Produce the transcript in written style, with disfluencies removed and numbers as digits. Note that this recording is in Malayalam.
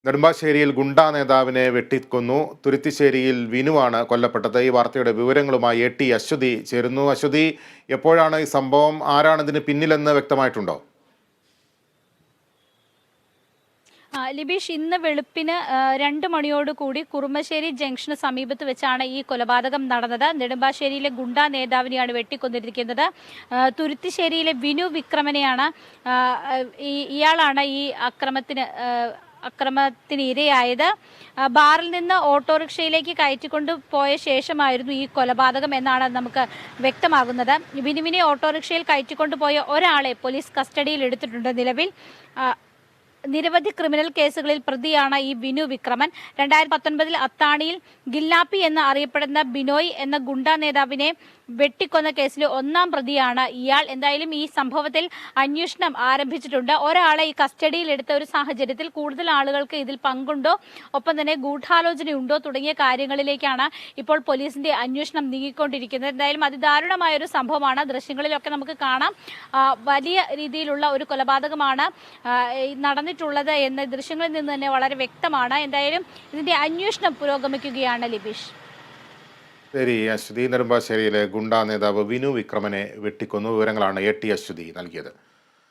നെടുമ്പാശ്ശേരിയിൽ ഗുണ്ടാ നേതാവിനെ വെട്ടിക്കൊന്നു. തുരുത്തിശ്ശേരിയിൽ വിനുവാണ് കൊല്ലപ്പെട്ടത്. ഈ വാർത്തയുടെ വിവരങ്ങളുമായി AT അശ്വതി ചേരുന്നു. അശ്വതി, എപ്പോഴാണ് ഈ സംഭവം? ആരാണ് ഇതിന് പിന്നിലെന്ന് വ്യക്തമായിട്ടുണ്ടോ? ലിബീഷ്, ഇന്ന് വെളുപ്പിന് 2 മണിയോടുകൂടി കുറുമശ്ശേരി ജംഗ്ഷന് സമീപത്ത് വെച്ചാണ് ഈ കൊലപാതകം നടന്നത്. നെടുമ്പാശ്ശേരിയിലെ ഗുണ്ടാ നേതാവിനെയാണ് വെട്ടിക്കൊന്നിരിക്കുന്നത്. തുരുത്തിശ്ശേരിയിലെ വിനു വിക്രമനെയാണ് ഇയാളാണ് ഈ അക്രമത്തിന് ഇരയായത്. ബാറിൽ നിന്ന് ഓട്ടോറിക്ഷയിലേക്ക് കയറ്റിക്കൊണ്ട് പോയ ശേഷമായിരുന്നു ഈ കൊലപാതകം എന്നാണ് നമുക്ക് വ്യക്തമാകുന്നത്. വിനുവിനെ ഓട്ടോറിക്ഷയിൽ കയറ്റിക്കൊണ്ട് പോയ ഒരാളെ പോലീസ് കസ്റ്റഡിയിൽ എടുത്തിട്ടുണ്ട്. നിലവിൽ നിരവധി ക്രിമിനൽ കേസുകളിൽ പ്രതിയാണ് ഈ വിനു വിക്രമൻ. 2019 അത്താണിയിൽ ഗില്ലാപ്പി എന്ന് അറിയപ്പെടുന്ന ബിനോയ് എന്ന ഗുണ്ടാ നേതാവിനെ വെട്ടിക്കൊന്ന കേസിലെ 1ാം പ്രതിയാണ് ഇയാൾ. എന്തായാലും ഈ സംഭവത്തിൽ അന്വേഷണം ആരംഭിച്ചിട്ടുണ്ട്. ഒരാളെ ഈ കസ്റ്റഡിയിൽ എടുത്ത ഒരു സാഹചര്യത്തിൽ കൂടുതൽ ആളുകൾക്ക് ഇതിൽ പങ്കുണ്ടോ, ഒപ്പം തന്നെ ഗൂഢാലോചനയുണ്ടോ തുടങ്ങിയ കാര്യങ്ങളിലേക്കാണ് ഇപ്പോൾ പോലീസിന്റെ അന്വേഷണം നീങ്ങിക്കൊണ്ടിരിക്കുന്നത്. എന്തായാലും അതിദാരുണമായ ഒരു സംഭവമാണ്. ദൃശ്യങ്ങളിലൊക്കെ നമുക്ക് കാണാം. വലിയ രീതിയിലുള്ള ഒരു കൊലപാതകമാണ് നടന്നിട്ടുള്ളത് എന്ന് ദൃശ്യങ്ങളിൽ നിന്ന് തന്നെ വളരെ വ്യക്തമാണ്. എന്തായാലും ഇതിന്റെ അന്വേഷണം പുരോഗമിക്കുകയാണ്. ലിബീഷ്, ശരി അശ്വതി. നെടുമ്പാശ്ശേരിയിലെ ഗുണ്ടാ നേതാവ് വിനു വിക്രമനെ വെട്ടിക്കൊന്നു. വിവരങ്ങളാണ് AT അശ്വതി നൽകിയത്.